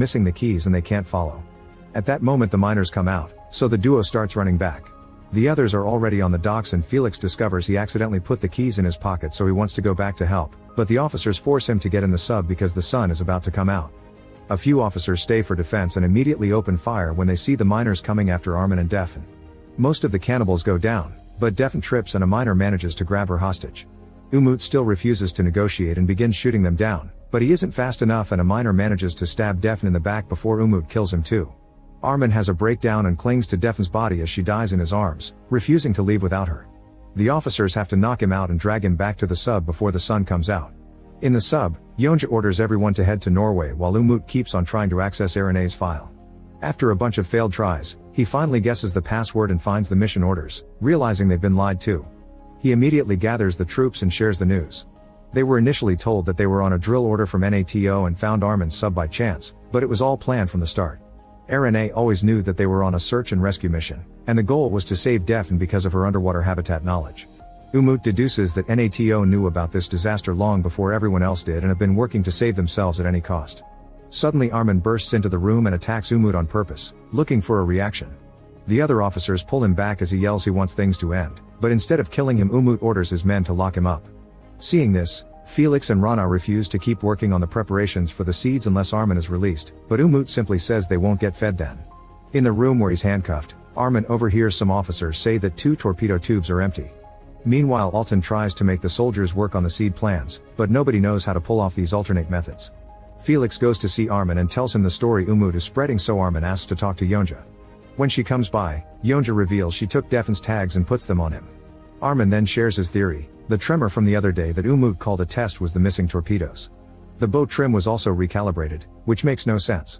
missing the keys and they can't follow. At that moment the miners come out, so the duo starts running back. The others are already on the docks and Felix discovers he accidentally put the keys in his pocket, so he wants to go back to help, but the officers force him to get in the sub because the sun is about to come out. A few officers stay for defense and immediately open fire when they see the miners coming after Armin and Defen. Most of the cannibals go down, but Defen trips and a miner manages to grab her hostage. Umut still refuses to negotiate and begins shooting them down, but he isn't fast enough and a miner manages to stab Defen in the back before Umut kills him too. Armin has a breakdown and clings to Defen's body as she dies in his arms, refusing to leave without her. The officers have to knock him out and drag him back to the sub before the sun comes out. In the sub, Yonja orders everyone to head to Norway while Umut keeps on trying to access Erine's file. After a bunch of failed tries, he finally guesses the password and finds the mission orders, realizing they've been lied to. He immediately gathers the troops and shares the news. They were initially told that they were on a drill order from NATO and found Armin's sub by chance, but it was all planned from the start. Erine always knew that they were on a search and rescue mission, and the goal was to save Defen because of her underwater habitat knowledge. Umut deduces that NATO knew about this disaster long before everyone else did and have been working to save themselves at any cost. Suddenly Armin bursts into the room and attacks Umut on purpose, looking for a reaction. The other officers pull him back as he yells he wants things to end, but instead of killing him Umut orders his men to lock him up. Seeing this, Felix and Rana refuse to keep working on the preparations for the seeds unless Armin is released, but Umut simply says they won't get fed then. In the room where he's handcuffed, Armin overhears some officers say that 2 torpedo tubes are empty. Meanwhile Altan tries to make the soldiers work on the seed plans, but nobody knows how to pull off these alternate methods. Felix goes to see Armin and tells him the story Umut is spreading, so Armin asks to talk to Yonja. When she comes by, Yonja reveals she took Defen's tags and puts them on him. Armin then shares his theory, the tremor from the other day that Umut called a test was the missing torpedoes. The bow trim was also recalibrated, which makes no sense.